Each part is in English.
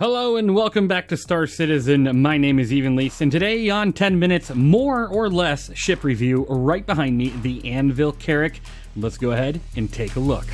Hello and welcome back to Star Citizen. My name is Evenlease, and today on 10 Minutes, more or less ship review, right behind me, the ANVIL CARRAK. Let's go ahead and take a look.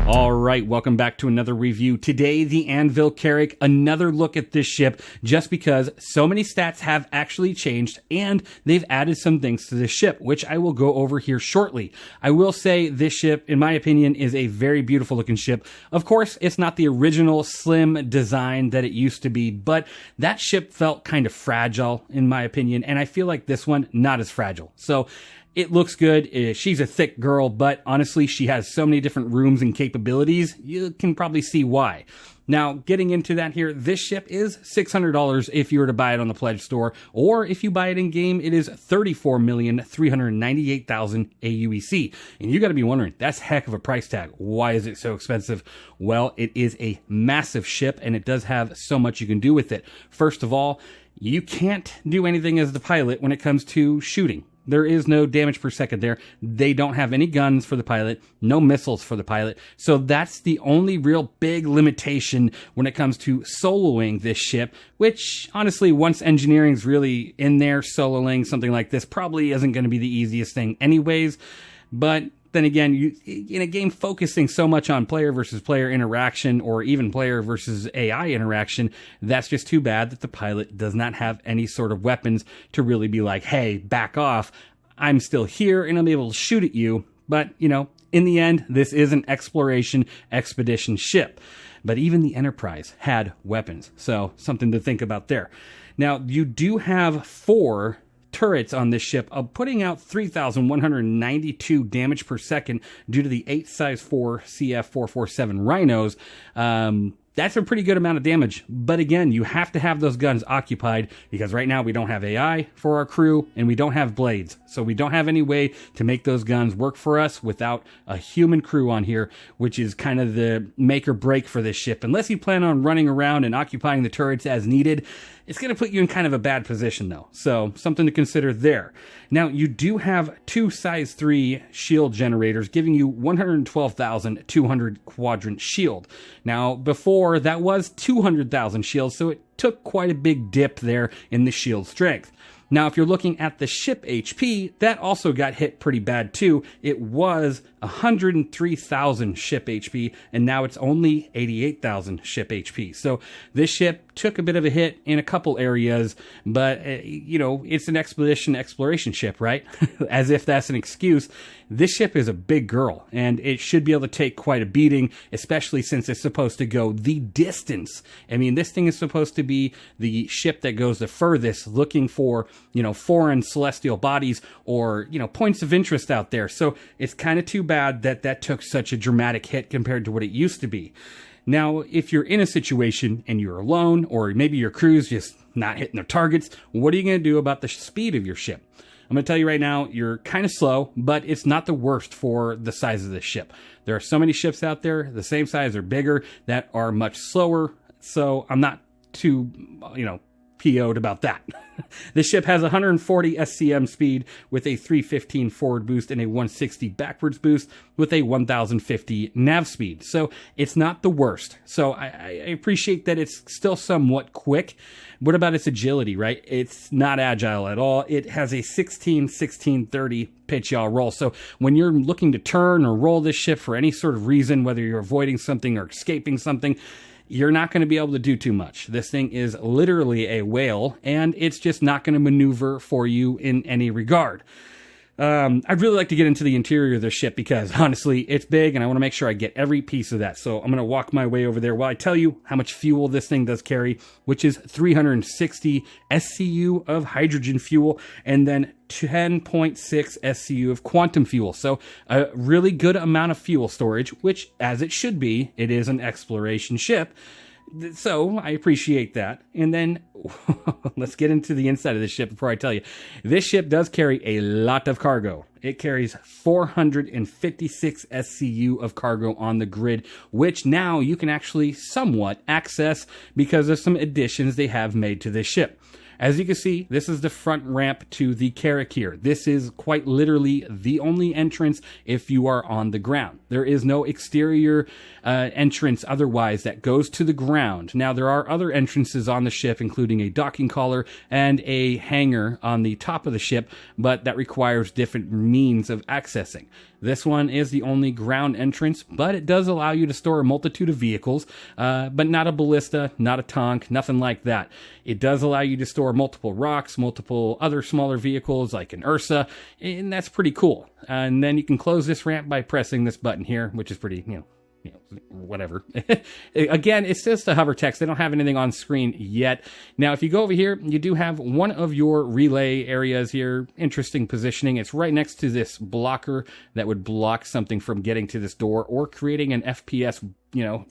Alright, welcome back to another review. Today, the ANVIL CARRAK, another look at this ship, just because so many stats have actually changed, and they've added some things to this ship, which I will go over here shortly. I will say this ship, in my opinion, is a very beautiful looking ship. Of course, it's not the original slim design that it used to be, but that ship felt kind of fragile, in my opinion, and I feel like this one, not as fragile. So, it looks good. She's a thick girl, but honestly, she has so many different rooms and capabilities, you can probably see why. Now, getting into that here, this ship is $600 if you were to buy it on the Pledge store, or if you buy it in-game, it is $34,398,000 aUEC. And you gotta be wondering, that's heck of a price tag. Why is it so expensive? Well, it is a massive ship, and it does have so much you can do with it. First of all, you can't do anything as the pilot when it comes to shooting. There is no damage per second there. They don't have any guns for the pilot, no missiles for the pilot. So that's the only real big limitation when it comes to soloing this ship, which honestly, once engineering's really in there, soloing something like this probably isn't going to be the easiest thing anyways. But then again, in a game focusing so much on player versus player interaction, or even player versus AI interaction, that's just too bad that the pilot does not have any sort of weapons to really be like, hey, back off, I'm still here and I'm able to shoot at you. But, you know, in the end, this is an exploration expedition ship. But even the Enterprise had weapons, so something to think about there. Now, you do have 4 turrets on this ship, putting out 3,192 damage per second due to the 8 size 4 CF447 Rhinos. That's a pretty good amount of damage. But again, you have to have those guns occupied, because right now we don't have AI for our crew and we don't have blades. So we don't have any way to make those guns work for us without a human crew on here, which is kind of the make or break for this ship. Unless you plan on running around and occupying the turrets as needed, it's going to put you in kind of a bad position though. So something to consider there. Now, you do have 2 size 3 shield generators giving you 112,200 quadrant shield. Now, before that was 200,000 shields, so it took quite a big dip there in the shield strength. Now, if you're looking at the ship HP, that also got hit pretty bad too. It was 103,000 ship HP, and now it's only 88,000 ship HP. So this ship took a bit of a hit in a couple areas, but, you know, it's an exploration ship, right? As if that's an excuse. This ship is a big girl, and it should be able to take quite a beating, especially since it's supposed to go the distance. I mean, this thing is supposed to be the ship that goes the furthest, looking for, you know, foreign celestial bodies or, you know, points of interest out there. So it's kind of too bad that that took such a dramatic hit compared to what it used to be. Now, if you're in a situation and you're alone, or maybe your crew's just not hitting their targets, what are you going to do about the speed of your ship? I'm going to tell you right now, you're kind of slow, but it's not the worst for the size of this ship. There are so many ships out there, the same size or bigger, that are much slower, so I'm not too, PO'd about that. This ship has 140 SCM speed with a 315 forward boost and a 160 backwards boost with a 1050 nav speed. So it's not the worst. So I appreciate that it's still somewhat quick. What about its agility, right? It's not agile at all. It has a 16-16-30 pitch yaw roll. So when you're looking to turn or roll this ship for any sort of reason, whether you're avoiding something or escaping something, you're not going to be able to do too much. This thing is literally a whale, and it's just not going to maneuver for you in any regard. I'd really like to get into the interior of the ship because, honestly, it's big, and I want to make sure I get every piece of that. So I'm going to walk my way over there while I tell you how much fuel this thing does carry, which is 360 SCU of hydrogen fuel, and then 10.6 SCU of quantum fuel. So a really good amount of fuel storage, which, as it should be, it is an exploration ship. So I appreciate that. And then let's get into the inside of this ship before I tell you. This ship does carry a lot of cargo. It carries 456 SCU of cargo on the grid, which now you can actually somewhat access because of some additions they have made to this ship. As you can see, this is the front ramp to the Carrack here. This is quite literally the only entrance if you are on the ground. There is no exterior entrance otherwise that goes to the ground. Now, there are other entrances on the ship, including a docking collar and a hangar on the top of the ship, but that requires different means of accessing. This one is the only ground entrance, but it does allow you to store a multitude of vehicles, but not a ballista, not a tank, nothing like that. It does allow you to store multiple rocks, multiple other smaller vehicles like an Ursa, and that's pretty cool. And then you can close this ramp by pressing this button here, which is pretty, whatever. Again, it's just a hover text. They don't have anything on screen yet. Now, if you go over here, you do have one of your relay areas here. Interesting positioning. It's right next to this blocker that would block something from getting to this door or creating an FPS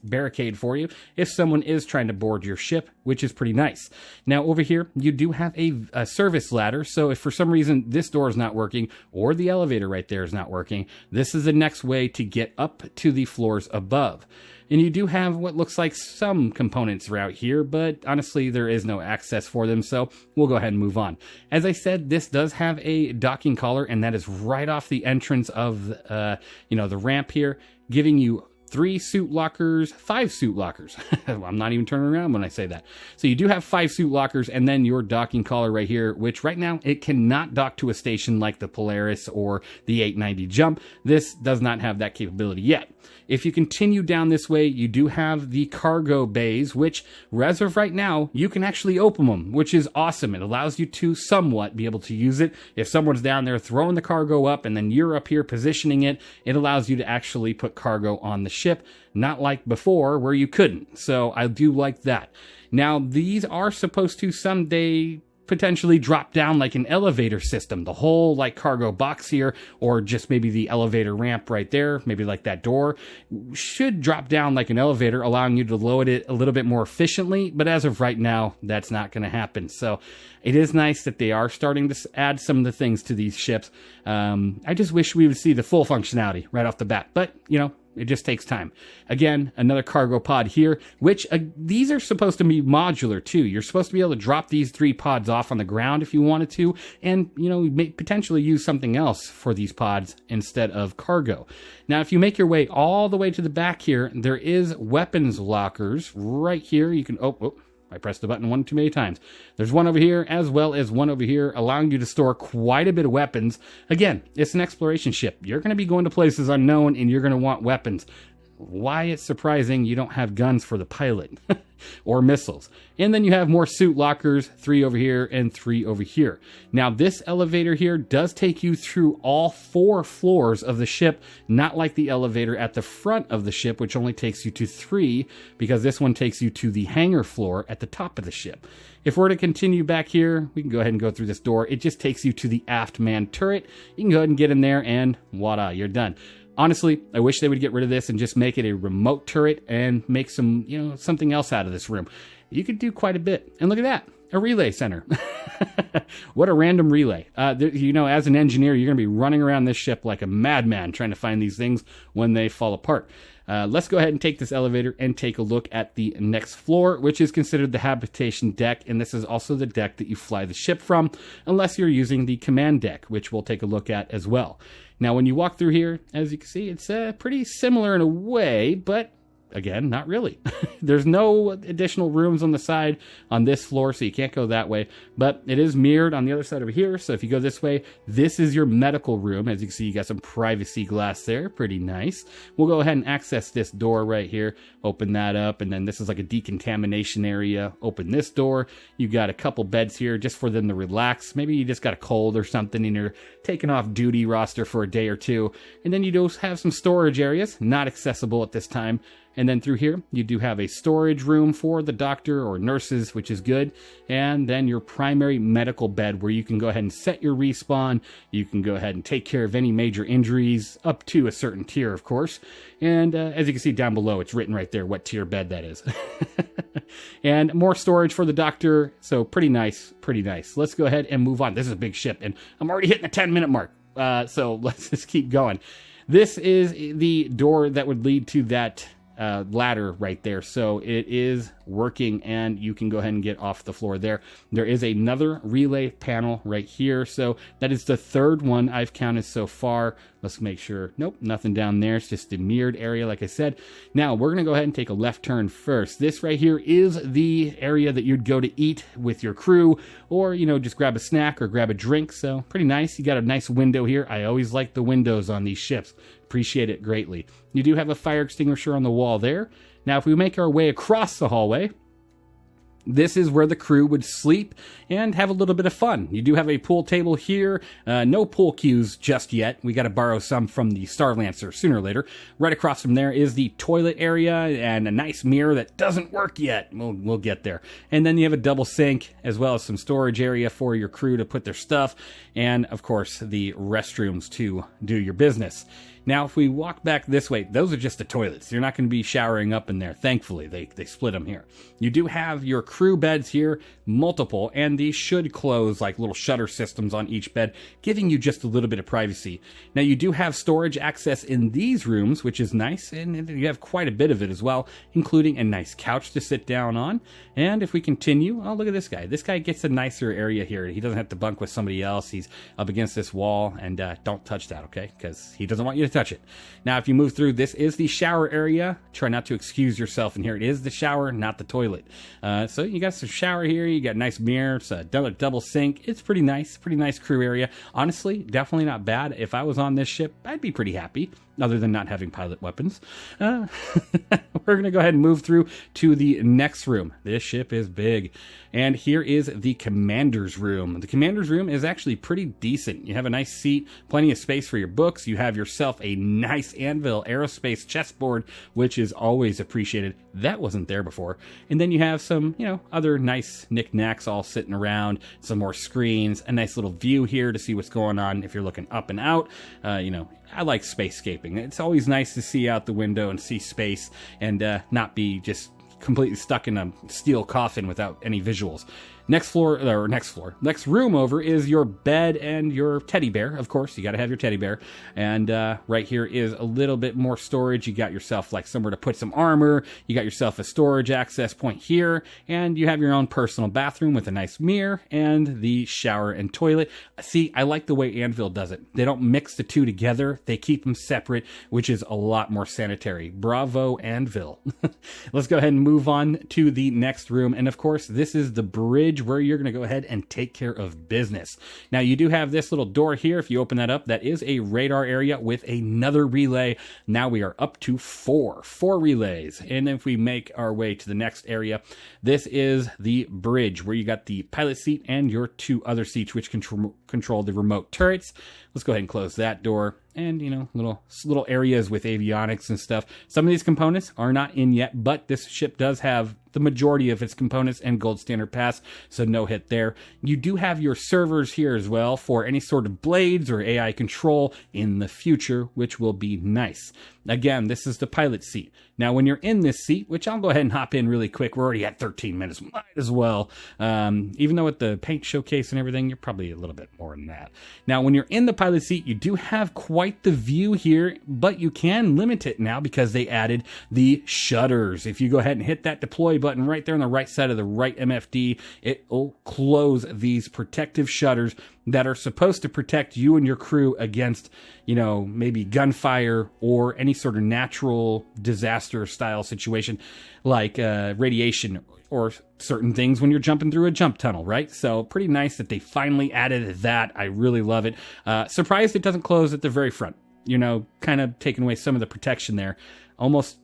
barricade for you if someone is trying to board your ship, which is pretty nice. Now over here, you do have a service ladder. So if for some reason this door is not working or the elevator right there is not working, this is the next way to get up to the floors above. And you do have what looks like some components out here, but honestly, there is no access for them, so we'll go ahead and move on. As I said, this does have a docking collar, and that is right off the entrance of the ramp here, giving you 3 suit lockers, 5 suit lockers. I'm not even turning around when I say that. So you do have 5 suit lockers and then your docking collar right here, which right now it cannot dock to a station like the Polaris or the 890 Jump. This does not have that capability yet. If you continue down this way, you do have the cargo bays, which, as of right now, you can actually open them, which is awesome. It allows you to somewhat be able to use it. If someone's down there throwing the cargo up and then you're up here positioning it, it allows you to actually put cargo on the ship, not like before where you couldn't. So I do like that. Now, these are supposed to someday potentially drop down like an elevator system. The whole like cargo box here, or just maybe the elevator ramp right there, maybe like that door, should drop down like an elevator, allowing you to load it a little bit more efficiently. But as of right now, that's not going to happen. So it is nice that they are starting to add some of the things to these ships. I just wish we would see the full functionality right off the bat. But, it just takes time. Again, another cargo pod here, which these are supposed to be modular too. You're supposed to be able to drop these 3 pods off on the ground if you wanted to, and may potentially use something else for these pods instead of cargo. Now, if you make your way all the way to the back here, there is weapons lockers right here. You can I pressed the button one too many times. There's one over here as well as one over here, allowing you to store quite a bit of weapons. Again, it's an exploration ship. You're going to be going to places unknown and you're going to want weapons. Why it's surprising you don't have guns for the pilot or missiles. And then you have more suit lockers, 3 over here and 3 over here. Now this elevator here does take you through all 4 floors of the ship, not like the elevator at the front of the ship, which only takes you to 3, because this one takes you to the hangar floor at the top of the ship. If we're to continue back here, we can go ahead and go through this door. It just takes you to the aft man turret. You can go ahead and get in there and voila, you're done. Honestly, I wish they would get rid of this and just make it a remote turret and make some, something else out of this room. You could do quite a bit. And look at that. a relay center. What a random relay. You know, as an engineer, you're going to be running around this ship like a madman trying to find these things when they fall apart. Let's go ahead and take this elevator and take a look at the next floor, which is considered the habitation deck. And this is also the deck that you fly the ship from, unless you're using the command deck, which we'll take a look at as well. Now, when you walk through here, as you can see, it's pretty similar in a way, but again, not really. There's no additional rooms on the side on this floor, so you can't go that way. But it is mirrored on the other side over here. So if you go this way, this is your medical room. As you can see, you got some privacy glass there. Pretty nice. We'll go ahead and access this door right here. Open that up. And then this is like a decontamination area. Open this door. You got a couple beds here just for them to relax. Maybe you just got a cold or something and you're taking off duty roster for a day or two. And then you do have some storage areas, not accessible at this time. And then through here, you do have a storage room for the doctor or nurses, which is good. And then your primary medical bed where you can go ahead and set your respawn. You can go ahead and take care of any major injuries up to a certain tier, of course. And as you can see down below, it's written right there what tier bed that is. And more storage for the doctor. So pretty nice, pretty nice. Let's go ahead and move on. This is a big ship and I'm already hitting the 10-minute mark. So let's just keep going. This is the door that would lead to that ladder right there. So it is working and you can go ahead and get off the floor there. There is another relay panel right here. So that is the third one I've counted so far. Let's make sure. Nope, nothing down there. It's just the mirrored area, like I said. Now we're going to go ahead and take a left turn first. This right here is the area that you'd go to eat with your crew or, you know, just grab a snack or grab a drink. So pretty nice. You got a nice window here. I always like the windows on these ships. Appreciate it greatly. You do have a fire extinguisher on the wall there. Now, if we make our way across the hallway, this is where the crew would sleep and have a little bit of fun. You do have a pool table here. No pool cues just yet. We got to borrow some from the Star Lancer sooner or later. Right across from there is the toilet area and a nice mirror that doesn't work yet. We'll get there. And then you have a double sink as well as some storage area for your crew to put their stuff. And, of course, the restrooms to do your business. Now, if we walk back this way, those are just the toilets. You're not going to be showering up in there. Thankfully, they split them here. You do have your crew beds here, multiple, and these should close like little shutter systems on each bed, giving you just a little bit of privacy. Now, you do have storage access in these rooms, which is nice, and you have quite a bit of it as well, including a nice couch to sit down on. And if we continue, oh, look at this guy. This guy gets a nicer area here. He doesn't have to bunk with somebody else. He's up against this wall, and don't touch that, okay? Because he doesn't want you to touch it. Now, if you move through, this is the shower area. Try not to excuse yourself in here. It is the shower, not the toilet. So you got some shower here. You got a nice mirror. It's a double sink. It's pretty nice crew area. Honestly, definitely not bad. If I was on this ship, I'd be pretty happy, other than not having pilot weapons. We're going to go ahead and move through to the next room. This ship is big. And here is the commander's room. The commander's room is actually pretty decent. You have a nice seat, plenty of space for your books. You have yourself a nice Anvil aerospace chessboard, which is always appreciated. That wasn't there before. And then you have some, other nice knickknacks all sitting around, some more screens, a nice little view here to see what's going on if you're looking up and out. I like spacescaping. It's always nice to see out the window and see space and not be just completely stuck in a steel coffin without any visuals. Next room over is your bed and your teddy bear. Of course, you got to have your teddy bear. And right here is a little bit more storage. You got yourself like somewhere to put some armor. You got yourself a storage access point here. And you have your own personal bathroom with a nice mirror and the shower and toilet. See, I like the way Anvil does it. They don't mix the two together. They keep them separate, which is a lot more sanitary. Bravo, Anvil. Let's go ahead and move on to the next room. And of course, this is the bridge where you're going to go ahead and take care of business. Now, you do have this little door here. If you open that up, that is a radar area with another relay. Now we are up to four relays. And if we make our way to the next area, this is the bridge where you got the pilot seat and your two other seats, which control the remote turrets. Let's go ahead and close that door. and, you know, little areas with avionics and stuff. Some of these components are not in yet, but this ship does have the majority of its components and gold standard pass, so no hit there. You do have your servers here as well for any sort of blades or AI control in the future, which will be nice. Again, this is the pilot seat. Now, when you're in this seat, which I'll go ahead and hop in really quick, we're already at 13 minutes, might as well. Even though with the paint showcase and everything, you're probably a little bit more than that. Now, when you're in the pilot seat, you do have quite the view here, but you can limit it now because they added the shutters. If you go ahead and hit that deploy button right there on the right side of the right MFD, it will close these protective shutters that are supposed to protect you and your crew against, you know, maybe gunfire or any sort of natural disaster style situation like radiation or certain things when you're jumping through a jump tunnel, right? So pretty nice that they finally added that. I really love it. Surprised it doesn't close at the very front, you know, kind of taking away some of the protection there. Almost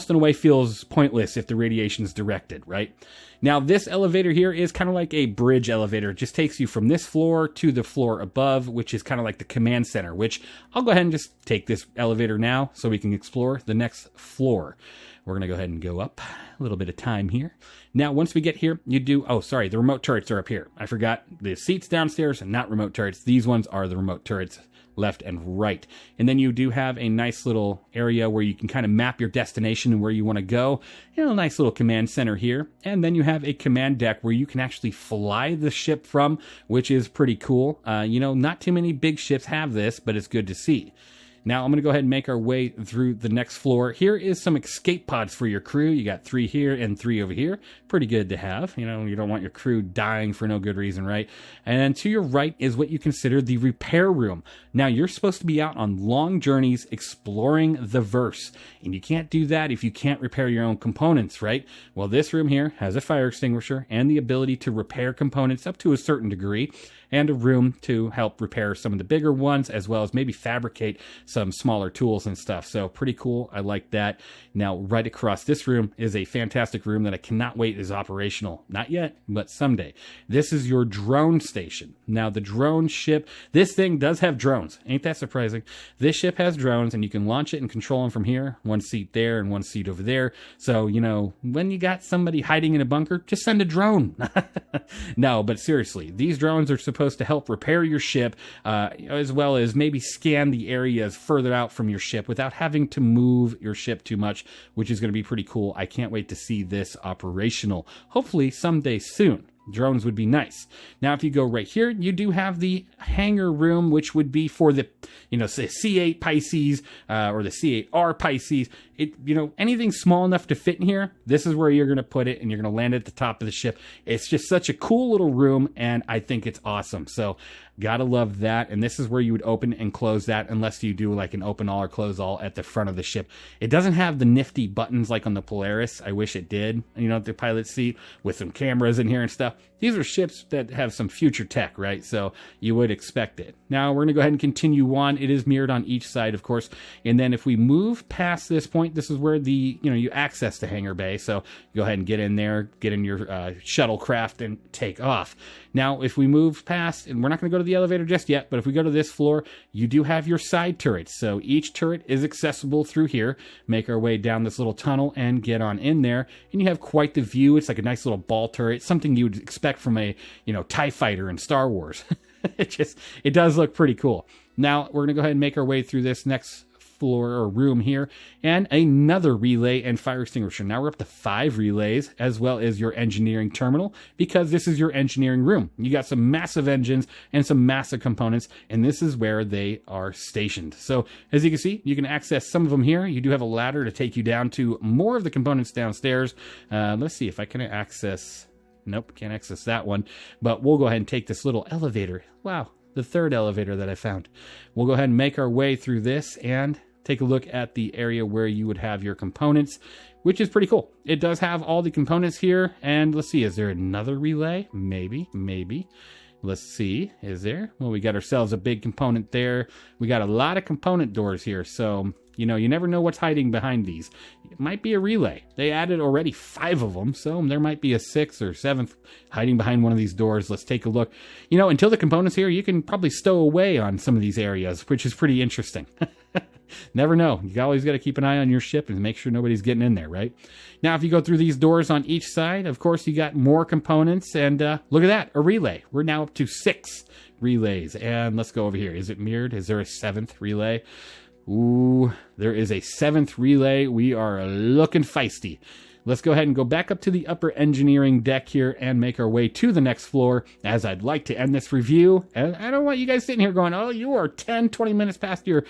in a way feels pointless if the radiation is directed, right? Now, this elevator here is kind of like a bridge elevator. It just takes you from this floor to the floor above, which is kind of like the command center, which I'll go ahead and just take this elevator now so we can explore the next floor. We're going to go ahead and go up a little bit of time here. Now, once we get here, the remote turrets are up here. I forgot the seats downstairs and not remote turrets. These ones are the remote turrets, left and right. And then you do have a nice little area where you can kind of map your destination and where you want to go. You know, a nice little command center here. And then you have a command deck where you can actually fly the ship from, which is pretty cool. You know, not too many big ships have this, but it's good to see. Now, I'm going to go ahead and make our way through the next floor. Here is some escape pods for your crew. You got 3 here and 3 over here. Pretty good to have. You know, you don't want your crew dying for no good reason, right? And then to your right is what you consider the repair room. Now, you're supposed to be out on long journeys exploring the verse. And you can't do that if you can't repair your own components, right? Well, this room here has a fire extinguisher and the ability to repair components up to a certain degree, and a room to help repair some of the bigger ones, as well as maybe fabricate some smaller tools and stuff. So pretty cool. I like that. Now, right across this room is a fantastic room that I cannot wait is operational. Not yet, but someday. This is your drone station. Now, the drone ship, this thing does have drones. Ain't that surprising? This ship has drones, and you can launch it and control them from here. 1 seat there and 1 seat over there. So, you know, when you got somebody hiding in a bunker, just send a drone. No, but seriously, these drones are supposed to help repair your ship, as well as maybe scan the areas further out from your ship without having to move your ship too much, which is going to be pretty cool. I can't wait to see this operational. Hopefully someday soon. Drones would be nice. Now, if you go right here, you do have the hangar room, which would be for the, you know, say C8 Pisces or the C8R Pisces. Anything small enough to fit in here, this is where you're going to put it, and you're going to land at the top of the ship. It's just such a cool little room, and I think it's awesome. So, gotta love that. And this is where you would open and close that, unless you do like an open all or close all at the front of the ship. It doesn't have the nifty buttons like on the Polaris. I wish it did, you know, the pilot seat with some cameras in here and stuff. These are ships that have some future tech, right? So you would expect it. Now we're going to go ahead and continue on. It is mirrored on each side, of course. And then if we move past this point, this is where you access the hangar bay. So go ahead and get in there, get in your shuttlecraft and take off. Now, if we move past, and we're not going to go to the elevator just yet, but if we go to this floor, you do have your side turrets. So each turret is accessible through here. Make our way down this little tunnel and get on in there. And you have quite the view. It's like a nice little ball turret, something you would expect from a, TIE fighter in Star Wars. It does look pretty cool. Now, we're going to go ahead and make our way through this next floor or room here, and another relay and fire extinguisher. Now we're up to 5 relays, as well as your engineering terminal, because this is your engineering room. You got some massive engines and some massive components, and this is where they are stationed. So as you can see, you can access some of them here. You do have a ladder to take you down to more of the components downstairs. Let's see if I can access. Nope, can't access that one, but we'll go ahead and take this little elevator. Wow, the 3rd elevator that I found. We'll go ahead and make our way through this and take a look at the area where you would have your components, which is pretty cool. It does have all the components here, and let's see, is there another relay? Maybe. Let's see, is there? Well, we got ourselves a big component there. We got a lot of component doors here, so You know, you never know what's hiding behind these. It might be a relay. They added already 5 of them, so there might be a 6th or 7th hiding behind one of these doors. Let's take a look. You know, until the component's here, you can probably stow away on some of these areas, which is pretty interesting. Never know. You always got to keep an eye on your ship and make sure nobody's getting in there, right? Now, if you go through these doors on each side, of course, you got more components. And look at that, a relay. We're now up to 6 relays. And let's go over here. Is it mirrored? Is there a 7th relay? Ooh, there is a 7th relay. We are looking feisty. Let's go ahead and go back up to the upper engineering deck here and make our way to the next floor, as I'd like to end this review. And I don't want you guys sitting here going, oh, you are 10, 20 minutes past your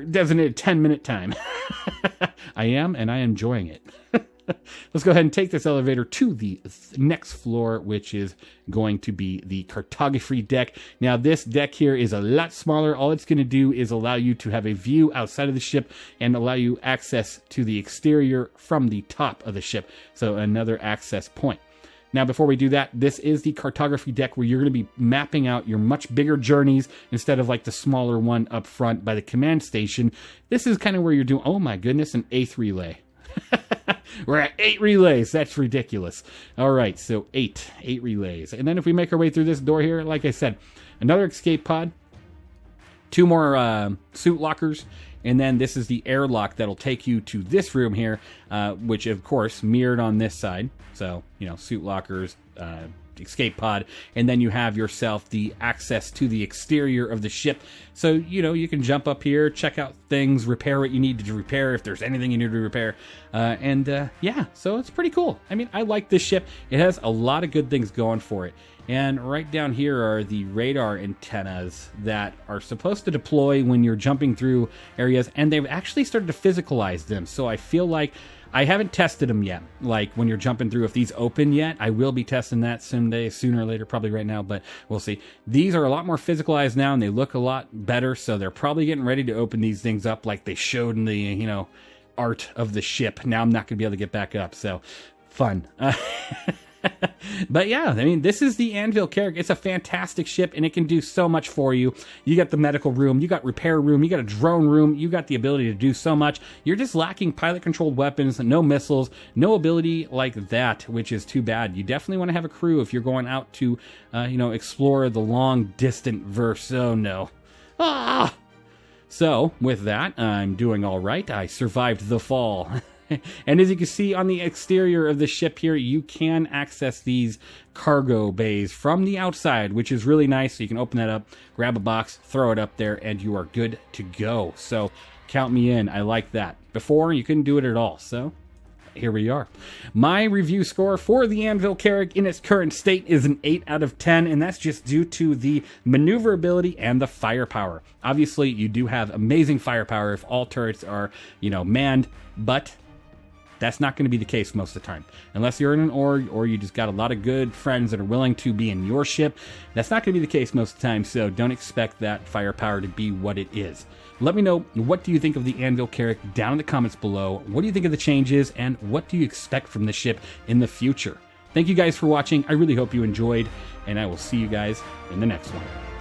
designated 10-minute time. I am, and I am enjoying it. Let's go ahead and take this elevator to the next floor, which is going to be the cartography deck. Now, this deck here is a lot smaller. All it's going to do is allow you to have a view outside of the ship and allow you access to the exterior from the top of the ship. So another access point. Now, before we do that, this is the cartography deck where you're going to be mapping out your much bigger journeys instead of like the smaller one up front by the command station. This is kind of where you're doing, oh my goodness, an 8th relay. We're at 8 relays. That's ridiculous. All right, so 8 relays. And then if we make our way through this door here, like I said, another escape pod, 2 more suit lockers, and then this is the airlock that'll take you to this room here, which, of course, mirrored on this side. So, you know, suit lockers, escape pod, and then you have yourself the access to the exterior of the ship. So, you know, you can jump up here, check out things, repair what you need to repair if there's anything you need to repair. Yeah, so it's pretty cool. I mean, I like this ship. It has a lot of good things going for it. And right down here are the radar antennas that are supposed to deploy when you're jumping through areas, and they've actually started to physicalize them. So I feel like I haven't tested them yet, like when you're jumping through, if these open yet. I will be testing that someday, sooner or later, probably right now, but we'll see. These are a lot more physicalized now, and they look a lot better, so they're probably getting ready to open these things up like they showed in the, you know, art of the ship. Now I'm not going to be able to get back up, so fun. But yeah, I mean, this is the ANVIL CARRACK. It's a fantastic ship, and it can do so much for you. You got the medical room, you got repair room, you got a drone room, you got the ability to do so much. You're just lacking pilot-controlled weapons, no missiles, no ability like that, which is too bad. You definitely want to have a crew if you're going out to, you know, explore the long-distant verse. Oh, no. Ah! So, with that, I'm doing all right. I survived the fall. And as you can see on the exterior of the ship here, you can access these cargo bays from the outside, which is really nice. So you can open that up, grab a box, throw it up there, and you are good to go. So count me in. I like that. Before, you couldn't do it at all. So here we are. My review score for the ANVIL CARRACK in its current state is an 8 out of 10, and that's just due to the maneuverability and the firepower. Obviously, you do have amazing firepower if all turrets are, you know, manned, but that's not going to be the case most of the time. Unless you're in an org or you just got a lot of good friends that are willing to be in your ship, that's not going to be the case most of the time, so don't expect that firepower to be what it is. Let me know, what do you think of the ANVIL CARRACK down in the comments below? What do you think of the changes, and what do you expect from the ship in the future? Thank you guys for watching. I really hope you enjoyed, and I will see you guys in the next one.